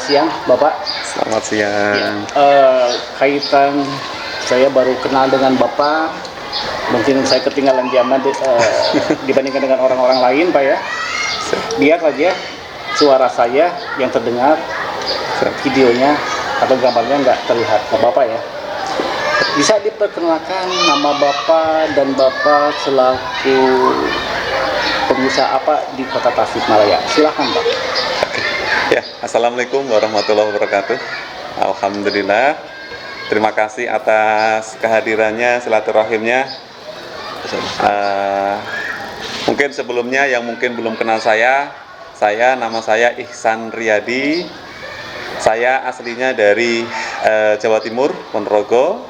siang, Bapak. Selamat Ya, siang. kaitan saya baru kenal dengan Bapak, mungkin saya ketinggalan zaman dibandingkan dengan orang-orang lain, Pak ya. Biar aja suara saya yang terdengar, videonya atau gambarnya nggak terlihat, nggak apa-apa ya. Bisa diperkenalkan nama Bapak dan Bapak selaku pengusaha apa di Kota Tasikmalaya? Silakan, Pak. Ya, Assalamualaikum warahmatullahi wabarakatuh. Alhamdulillah. Terima kasih atas kehadirannya, silaturahimnya. Mungkin sebelumnya yang mungkin belum kenal nama saya Ihsan Riyadi. Saya aslinya dari Jawa Timur, Ponorogo.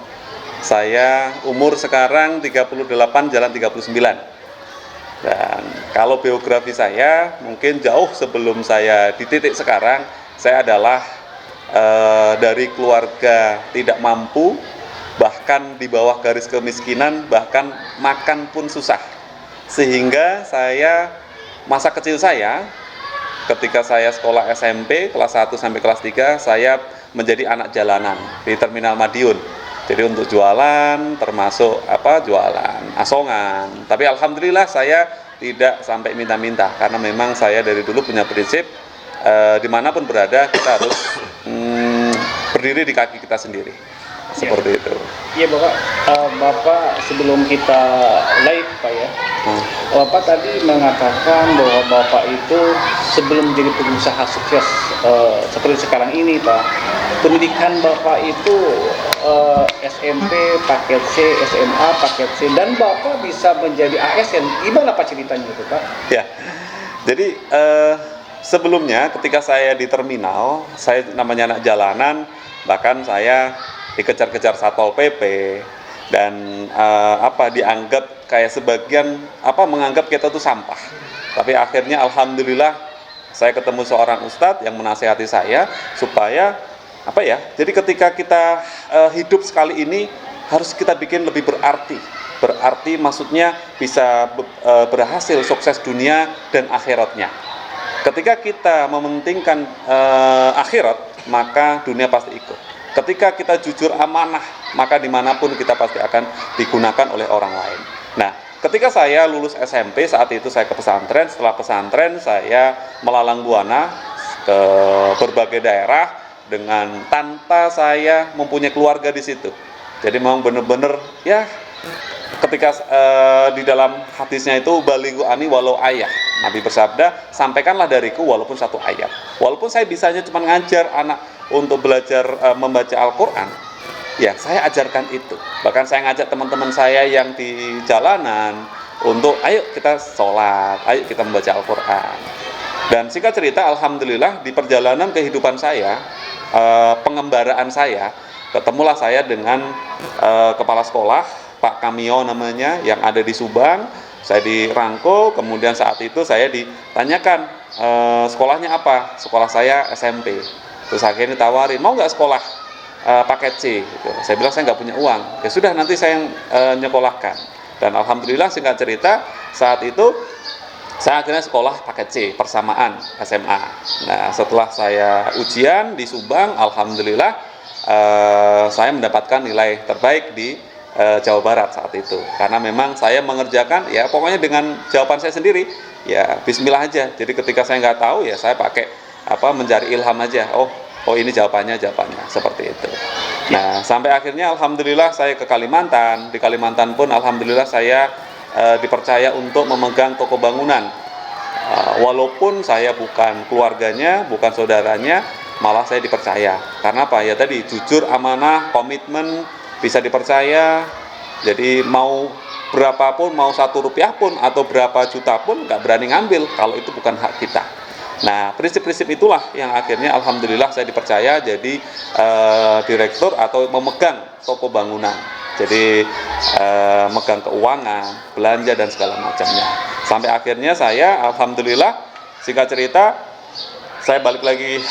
Saya umur sekarang 38 jalan 39. Dan kalau biografi saya mungkin jauh sebelum saya di titik sekarang, saya adalah dari keluarga tidak mampu, bahkan di bawah garis kemiskinan, bahkan makan pun susah. Sehingga masa kecil saya, ketika saya sekolah SMP kelas 1 sampai kelas 3, saya menjadi anak jalanan di Terminal Madiun. Jadi untuk jualan, termasuk jualan asongan. Tapi alhamdulillah saya tidak sampai minta-minta, karena memang saya dari dulu punya prinsip dimanapun berada kita harus berdiri di kaki kita sendiri. Seperti itu. Iya Bapak, Bapak sebelum kita live Pak ya, Bapak tadi mengatakan bahwa Bapak itu sebelum menjadi pengusaha sukses seperti sekarang ini Pak, pendidikan Bapak itu SMP paket C, SMA paket C, dan Bapak bisa menjadi ASN. Gimana Pak ceritanya itu Pak? Ya, jadi sebelumnya ketika saya di terminal, saya namanya anak jalanan, bahkan saya dikejar-kejar Satpol PP dan dianggap kayak sebagian menganggap kita itu sampah. Tapi akhirnya alhamdulillah saya ketemu seorang ustadz yang menasihati saya supaya jadi ketika kita hidup sekali ini harus kita bikin lebih berarti maksudnya bisa berhasil sukses dunia dan akhiratnya. Ketika kita mementingkan akhirat, maka dunia pasti ikut. Ketika kita jujur amanah, maka dimanapun kita pasti akan digunakan oleh orang lain. Nah, ketika saya lulus SMP, saat itu saya ke pesantren. Setelah pesantren, saya melalang buana ke berbagai daerah dengan tanpa saya mempunyai keluarga di situ. Jadi memang benar-benar ya, ketika di dalam hadisnya itu balighu ani walau ayah. Nabi bersabda, sampaikanlah dariku walaupun satu ayat. Walaupun saya bisanya cuma ngajar anak untuk belajar membaca Al-Quran, ya saya ajarkan itu. Bahkan saya ngajak teman-teman saya yang di jalanan untuk ayo kita sholat, ayo kita membaca Al-Quran. Dan singkat cerita, alhamdulillah di perjalanan kehidupan saya, pengembaraan saya, ketemulah saya dengan kepala sekolah, Pak Kamio namanya, yang ada di Subang. Saya dirangkul, kemudian saat itu saya ditanyakan sekolahnya apa. Sekolah saya SMP. Terus akhirnya ditawarin, mau nggak sekolah paket C? Gitu. Saya bilang saya nggak punya uang. Ya sudah, nanti saya yang nyekolahkan. Dan alhamdulillah singkat cerita, saat itu saya akhirnya sekolah paket C persamaan SMA. Nah, setelah saya ujian di Subang, alhamdulillah saya mendapatkan nilai terbaik di Jawa Barat saat itu. Karena memang saya mengerjakan ya pokoknya dengan jawaban saya sendiri. Ya bismillah aja. Jadi ketika saya nggak tahu ya saya pakai mencari ilham aja. Oh ini jawabannya seperti itu. Nah, sampai akhirnya alhamdulillah saya ke Kalimantan. Di Kalimantan pun alhamdulillah saya dipercaya untuk memegang toko bangunan. Walaupun saya bukan keluarganya, bukan saudaranya, malah saya dipercaya. Karena apa? Ya tadi jujur, amanah, komitmen, bisa dipercaya. Jadi mau berapapun, mau 1 rupiah pun atau berapa juta pun nggak berani ngambil kalau itu bukan hak kita. Nah, prinsip-prinsip itulah yang akhirnya alhamdulillah saya dipercaya jadi direktur atau memegang toko bangunan. Jadi megang keuangan, belanja dan segala macamnya. Sampai akhirnya saya alhamdulillah, singkat cerita, saya balik lagi,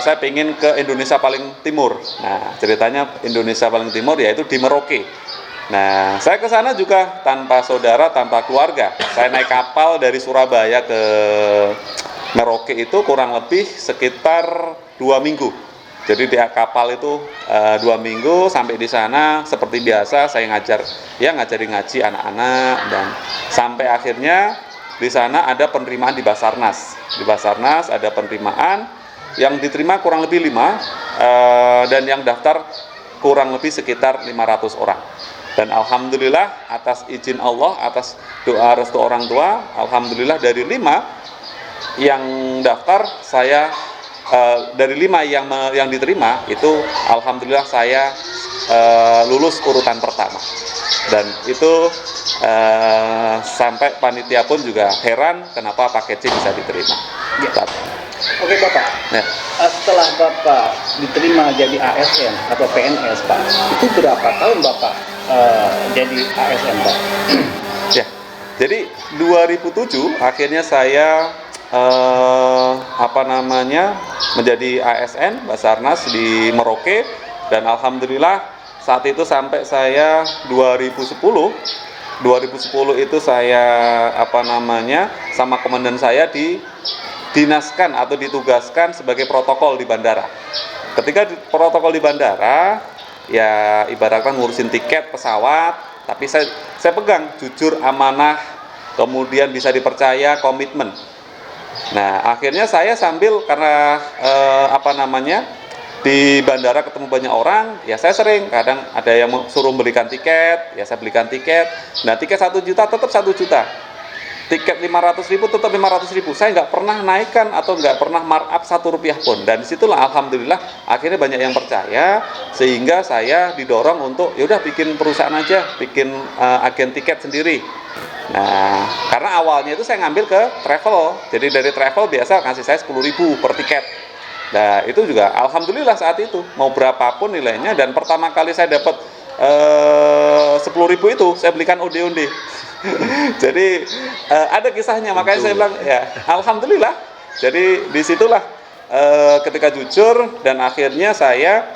saya pengen ke Indonesia paling timur. Nah, ceritanya Indonesia paling timur yaitu di Merauke. Nah, saya ke sana juga tanpa saudara, tanpa keluarga. Saya naik kapal dari Surabaya ke Merauke itu kurang lebih sekitar 2 minggu. Jadi di kapal itu 2 minggu, sampai di sana seperti biasa saya ngajari ngaji anak-anak, dan sampai akhirnya di sana ada penerimaan di Basarnas. Di Basarnas ada penerimaan yang diterima kurang lebih 5, dan yang daftar kurang lebih sekitar 500 orang. Dan alhamdulillah atas izin Allah, atas doa restu orang tua, alhamdulillah dari 5 yang daftar saya dari 5 yang diterima itu alhamdulillah saya lulus urutan pertama, dan itu sampai panitia pun juga heran kenapa paket C bisa diterima. Ya. Oke Bapak, Ya. Setelah Bapak diterima jadi ASN atau PNS Pak, itu berapa tahun Bapak jadi ASN Pak? Ya, jadi 2007 akhirnya saya menjadi ASN Basarnas di Merauke, dan alhamdulillah saat itu sampai saya 2010 itu saya sama komandan saya dinaskan atau ditugaskan sebagai protokol di bandara. Ketika protokol di bandara, ya ibaratkan ngurusin tiket pesawat, tapi saya pegang jujur, amanah, kemudian bisa dipercaya, komitmen. Nah, akhirnya saya sambil karena di bandara ketemu banyak orang, ya saya sering kadang ada yang suruh belikan tiket, ya saya belikan tiket. Nah, tiket 1 juta tetap 1 juta. Tiket 500.000 tetap 500.000. Saya nggak pernah naikkan atau nggak pernah markup 1 rupiah pun. Dan disitulah alhamdulillah akhirnya banyak yang percaya, sehingga saya didorong untuk yaudah bikin perusahaan aja, bikin agen tiket sendiri. Nah, karena awalnya itu saya ngambil ke travel. Jadi dari travel biasa kasih saya 10.000 per tiket. Nah, itu juga alhamdulillah saat itu mau berapapun nilainya, dan pertama kali saya dapat 10.000 itu saya belikan onde-onde. Jadi ada kisahnya, makanya saya bilang ya alhamdulillah. Jadi disitulah ketika jujur, dan akhirnya saya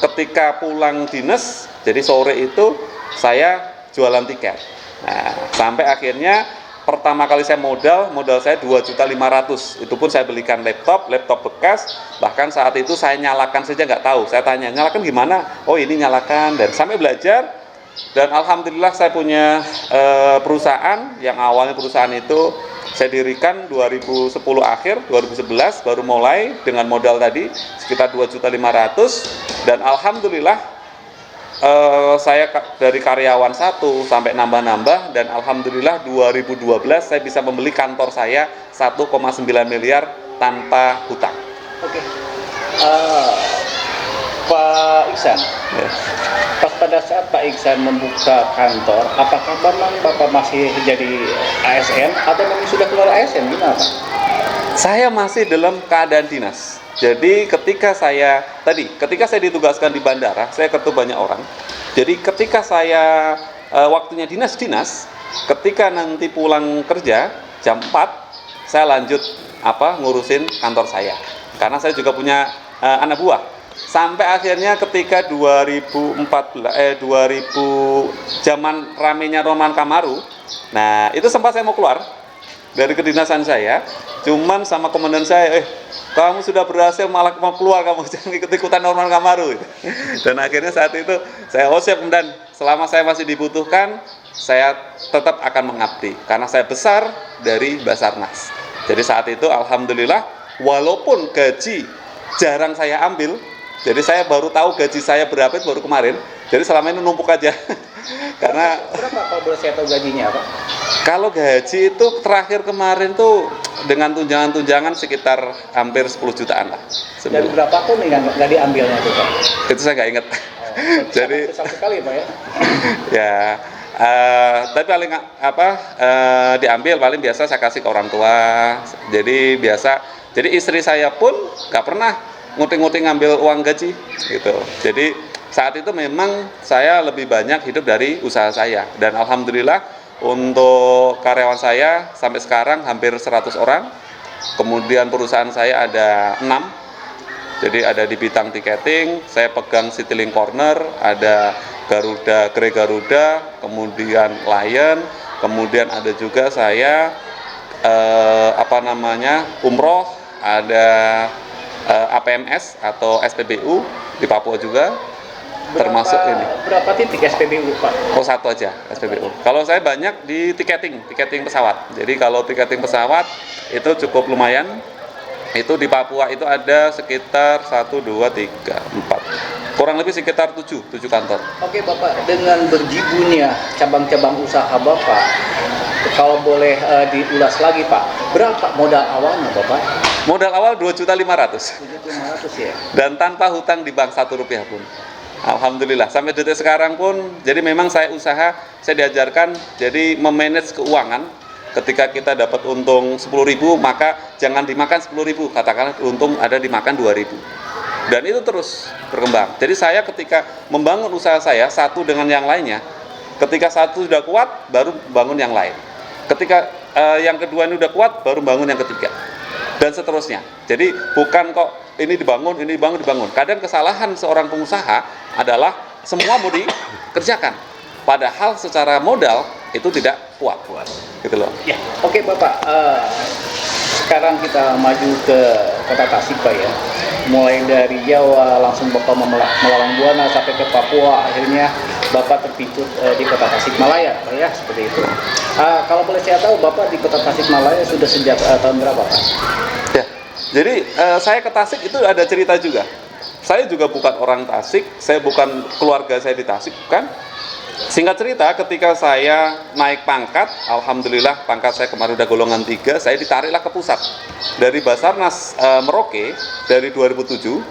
ketika pulang dinas, jadi sore itu saya jualan tiket. Nah, sampai akhirnya pertama kali saya modal saya 2.500.000. Itu pun saya belikan laptop bekas. Bahkan saat itu saya nyalakan saja nggak tahu. Saya tanya, nyalakan gimana? Oh, ini nyalakan. Dan sampai belajar. Dan alhamdulillah saya punya perusahaan, yang awalnya perusahaan itu saya dirikan 2010 akhir, 2011 baru mulai dengan modal tadi sekitar 2.500.000. Dan alhamdulillah saya dari karyawan 1 sampai nambah-nambah, dan alhamdulillah 2012 saya bisa membeli kantor saya 1,9 miliar tanpa hutang. Oke. Pak Iksan, Ya. pas pada saat Pak Iksan membuka kantor, apakah memang Bapak masih jadi ASN atau memang sudah keluar ASN? Gimana Pak? Saya masih dalam keadaan dinas. Jadi ketika saya ditugaskan di bandara, saya ketemu banyak orang. Jadi ketika saya waktunya dinas, ketika nanti pulang kerja jam 4, saya lanjut ngurusin kantor saya. Karena saya juga punya anak buah. Sampai akhirnya ketika 2000 zaman ramenya Roman Kamaru, nah itu sempat saya mau keluar dari kedinasan saya, cuman sama komandan saya, kamu sudah berhasil malah mau keluar, kamu jangan ikut-ikutan Roman Kamaru. Dan akhirnya saat itu saya siap, komandan, selama saya masih dibutuhkan, saya tetap akan mengabdi, karena saya besar dari Basarnas. Jadi saat itu alhamdulillah, walaupun gaji jarang saya ambil, jadi saya baru tahu gaji saya berapa itu baru kemarin. Jadi selama ini numpuk aja. Karena berapa kalau boleh saya tahu gajinya Pak? Kalau gaji itu terakhir kemarin tuh dengan tunjangan-tunjangan sekitar hampir 10 jutaan lah. Dan berapa pun nggak diambilnya tuh Pak? Itu saya nggak inget. Jadi besar sekali Pak ya? Ya, tapi paling diambil paling biasa saya kasih ke orang tua. Jadi istri saya pun nggak pernah nguting-nguting ngambil uang gaji gitu. Jadi saat itu memang saya lebih banyak hidup dari usaha saya, dan alhamdulillah untuk karyawan saya sampai sekarang hampir 100 orang. Kemudian perusahaan saya ada 6. Jadi ada di bidang tiketing, saya pegang Citylink Corner, ada Grey Garuda, kemudian Lion, kemudian ada juga saya umroh, ada APMS atau SPBU di Papua juga, termasuk ini. Berapa titik SPBU, Pak? Oh, satu aja SPBU. Kalau saya banyak di tiketing pesawat. Jadi kalau tiketing pesawat itu cukup lumayan. Itu di Papua itu ada sekitar 1, 2, 3, 4. Kurang lebih sekitar 7 kantor. Oke Bapak, dengan berjibunya cabang-cabang usaha Bapak, kalau boleh diulas lagi Pak, berapa modal awalnya Bapak? Modal awal 2.500.000. 7.500 ya? Dan tanpa hutang di bank 1 rupiah pun. Alhamdulillah, sampai detik sekarang pun, jadi memang saya diajarkan jadi memanage keuangan. Ketika kita dapat untung 10.000, maka jangan dimakan 10.000, katakanlah untung ada dimakan 2.000. Dan itu terus berkembang. Jadi saya ketika membangun usaha saya satu dengan yang lainnya, ketika satu sudah kuat, baru bangun yang lain. Ketika yang kedua ini sudah kuat, baru bangun yang ketiga. Dan seterusnya. Jadi bukan kok ini dibangun. Kadang kesalahan seorang pengusaha adalah semua mau dikerjakan. Padahal secara modal itu tidak kuat. Gitu loh. Ya, oke Bapak. Sekarang kita maju ke kota Tasik Pak ya. Mulai dari Jawa langsung Bapak melalang buana sampai ke Papua, akhirnya Bapak terpicut di kota Tasikmalaya Pak ya, seperti itu. Kalau boleh saya tahu Bapak di kota Tasikmalaya sudah sejak tahun berapa Pak? Ya, jadi saya ke Tasik itu ada cerita juga. Saya juga bukan orang Tasik, saya bukan keluarga saya di Tasik, bukan. Singkat cerita, ketika saya naik pangkat, alhamdulillah pangkat saya kemarin udah golongan 3, saya ditariklah ke pusat. Dari Basarnas Merauke, dari 2007,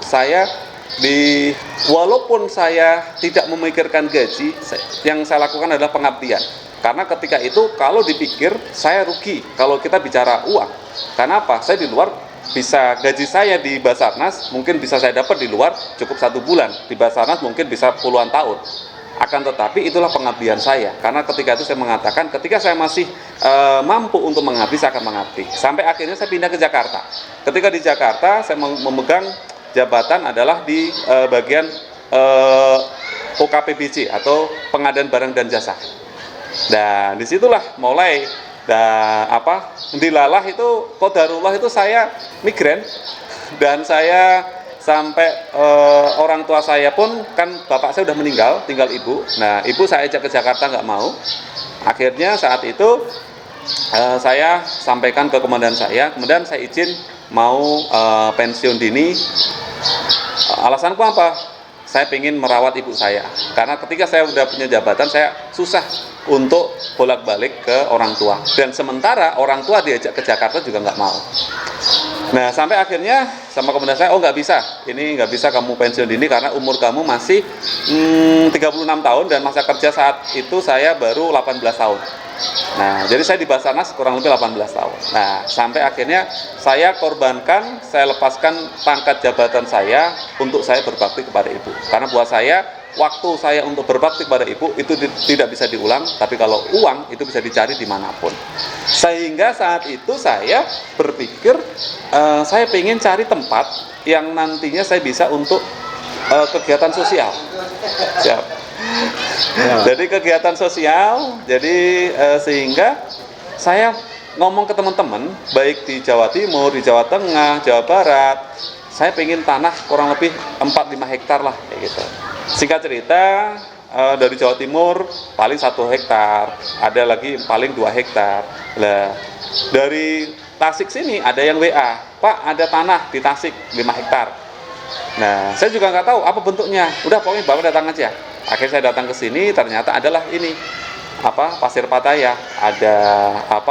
walaupun saya tidak memikirkan gaji, yang saya lakukan adalah pengabdian. Karena ketika itu, kalau dipikir, saya rugi kalau kita bicara uang. Karena apa? Saya di luar bisa, gaji saya di Basarnas mungkin bisa saya dapat di luar cukup 1 bulan, di Basarnas mungkin bisa puluhan tahun. Akan tetapi itulah pengabdian saya, karena ketika itu saya mengatakan ketika saya masih mampu untuk mengabdi, saya akan mengabdi. Sampai akhirnya saya pindah ke Jakarta. Ketika di Jakarta saya memegang jabatan adalah di bagian OKPBJ atau pengadaan barang dan jasa. Dan disitulah mulai dilalah itu qadarullah itu saya migran, dan saya sampai orang tua saya pun, kan bapak saya udah meninggal, tinggal ibu. Nah, ibu saya ajak ke Jakarta, nggak mau. Akhirnya saat itu saya sampaikan ke komandan saya, kemudian saya izin mau pensiun dini. Alasanku apa? Saya ingin merawat ibu saya. Karena ketika saya udah punya jabatan, saya susah untuk bolak-balik ke orang tua. Dan sementara orang tua diajak ke Jakarta juga nggak mau. Nah, sampai akhirnya sama komandan saya, oh nggak bisa, ini nggak bisa kamu pensiun dini karena umur kamu masih 36 tahun dan masa kerja saat itu saya baru 18 tahun. Nah, jadi saya di Basarnas kurang lebih 18 tahun. Nah, sampai akhirnya saya korbankan, saya lepaskan pangkat jabatan saya untuk saya berbakti kepada ibu. Karena buat saya, waktu saya untuk berbakti kepada ibu itu tidak bisa diulang, tapi kalau uang itu bisa dicari dimanapun. Sehingga saat itu saya berpikir, saya ingin cari tempat yang nantinya saya bisa untuk kegiatan sosial. Siap. Jadi kegiatan sosial, jadi sehingga saya ngomong ke teman-teman, baik di Jawa Timur, di Jawa Tengah, Jawa Barat, saya pengen tanah kurang lebih 4-5 hektar lah, kayak gitu. Singkat cerita, dari Jawa Timur paling 1 hektar, ada lagi paling 2 hektar. Lah, dari Tasik sini ada yang WA, Pak ada tanah di Tasik 5 hektar. Nah, saya juga nggak tahu apa bentuknya. Udah pokoknya Bapak datang aja. Akhirnya saya datang ke sini, ternyata adalah ini Pasir Pattaya, ada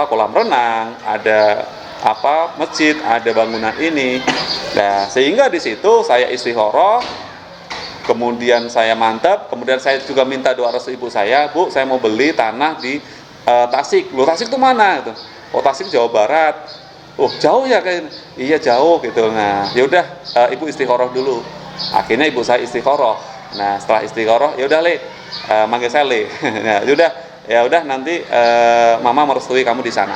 kolam renang, ada masjid, ada bangunan ini. Nah, sehingga di situ saya istikharah, kemudian saya mantap, kemudian saya juga minta doa restu ibu saya, Bu, saya mau beli tanah di Tasik. Loh, Tasik itu mana? Gitu. Oh, Tasik Jawa Barat. Oh, jauh ya kayak, iya jauh gitu. Nah, yaudah ibu istikharah dulu. Akhirnya ibu saya istikharah. Nah, setelah istikharah, ya udah Le, manggil saya Le. Nah, ya udah nanti mama merestui kamu di sana.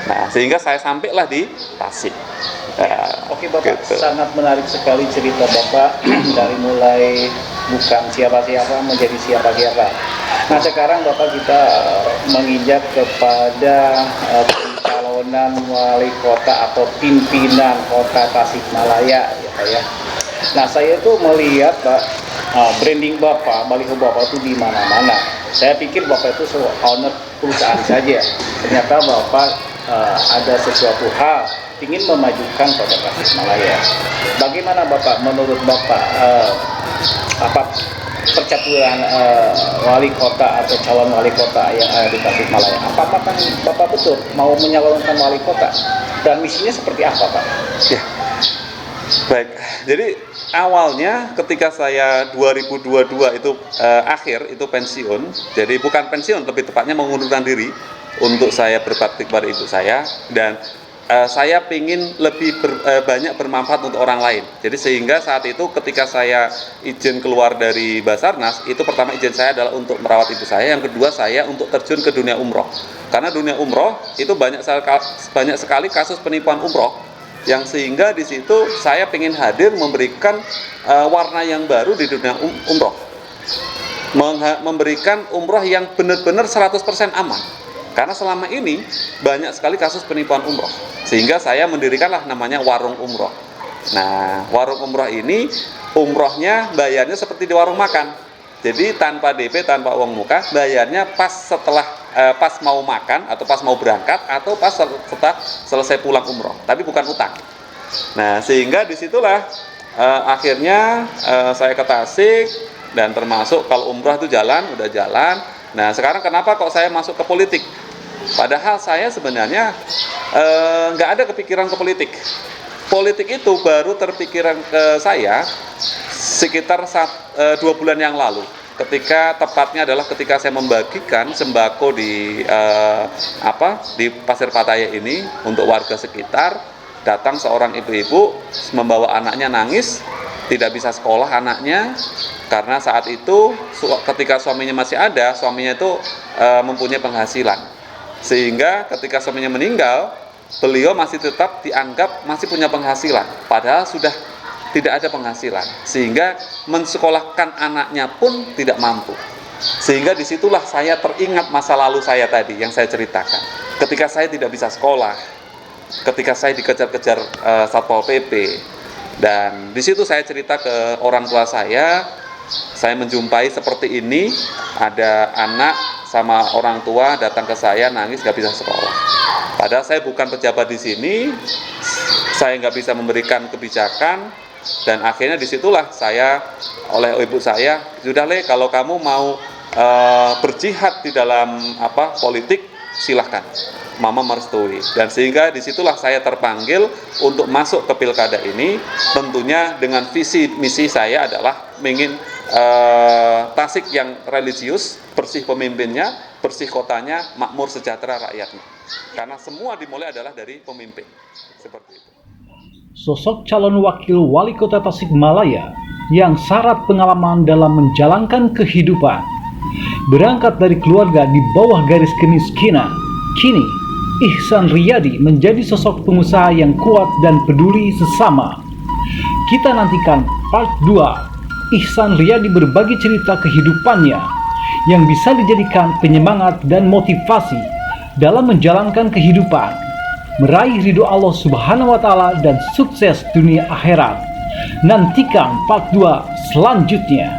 Nah, sehingga saya sampailah di Tasik. Oke Bapak, gitu. Sangat menarik sekali cerita Bapak dari mulai bukan siapa-siapa menjadi siapa-siapa. Nah, sekarang Bapak kita menginjak kepada calon pencalonan wali kota atau pimpinan kota Tasikmalaya ya Pak ya. Nah saya itu melihat Pak, branding Bapak, baliho Bapak itu di mana-mana. Saya pikir Bapak itu owner perusahaan saja. Ternyata Bapak ada sesuatu hal ingin memajukan kota Tasikmalaya. Bagaimana Bapak, menurut Bapak percaturan wali kota atau calon wali kota yang ada di Tasikmalaya? Apakah Bapak betul mau menyalonkan wali kota dan misinya seperti apa Pak? Ya, baik. Jadi awalnya ketika saya 2022 itu akhir itu pensiun, jadi bukan pensiun, lebih tepatnya mengundurkan diri untuk saya berbakti kepada ibu saya, dan saya ingin lebih banyak bermanfaat untuk orang lain. Jadi sehingga saat itu ketika saya izin keluar dari Basarnas, itu pertama izin saya adalah untuk merawat ibu saya, yang kedua saya untuk terjun ke dunia umroh. Karena dunia umroh itu banyak sekali kasus penipuan umroh, yang sehingga di situ saya ingin hadir memberikan warna yang baru di dunia umroh, memberikan umroh yang benar-benar 100% aman. Karena selama ini banyak sekali kasus penipuan umroh, sehingga saya mendirikanlah namanya warung umroh. Nah, warung umroh ini umrohnya bayarnya seperti di warung makan, jadi tanpa DP, tanpa uang muka, bayarnya pas setelah pas mau makan atau pas mau berangkat atau pas setelah selesai pulang umroh, tapi bukan utang. Nah, sehingga disitulah akhirnya saya ke Tasik, dan termasuk kalau umroh itu udah jalan. Nah, sekarang kenapa kok saya masuk ke politik? Padahal saya sebenarnya nggak ada kepikiran ke politik. Politik itu baru terpikiran ke saya sekitar 2 bulan yang lalu. Tepatnya adalah ketika saya membagikan sembako di Pasir Pataya ini untuk warga sekitar. Datang seorang ibu-ibu membawa anaknya nangis, tidak bisa sekolah anaknya, karena saat itu ketika suaminya masih ada, suaminya itu mempunyai penghasilan, sehingga ketika suaminya meninggal, beliau masih tetap dianggap masih punya penghasilan, padahal sudah tidak ada penghasilan, sehingga mensekolahkan anaknya pun tidak mampu. Sehingga disitulah saya teringat masa lalu saya tadi yang saya ceritakan, ketika saya tidak bisa sekolah, ketika saya dikejar-kejar Satpol PP. Dan di situ saya cerita ke orang tua saya menjumpai seperti ini, ada anak sama orang tua datang ke saya nangis gak bisa sekolah. Padahal saya bukan pejabat di sini, saya nggak bisa memberikan kebijakan, dan akhirnya disitulah saya oleh ibu saya, sudah Le, kalau kamu mau berjihad di dalam politik, silahkan, Mama merestui. Dan sehingga disitulah saya terpanggil untuk masuk ke pilkada ini, tentunya dengan visi misi saya adalah ingin Tasik yang religius, bersih pemimpinnya, bersih kotanya, makmur sejahtera rakyatnya. Karena semua dimulai adalah dari pemimpin. Seperti itu. Sosok calon wakil wali kota Tasikmalaya yang syarat pengalaman dalam menjalankan kehidupan. Berangkat dari keluarga di bawah garis kemiskinan, kini Ihsan Riyadi menjadi sosok pengusaha yang kuat dan peduli sesama. Kita nantikan part 2. Ihsan Riyadi berbagi cerita kehidupannya yang bisa dijadikan penyemangat dan motivasi dalam menjalankan kehidupan, meraih ridho Allah Subhanahu wa Ta'ala, dan sukses dunia akhirat. Nantikan part 2 selanjutnya.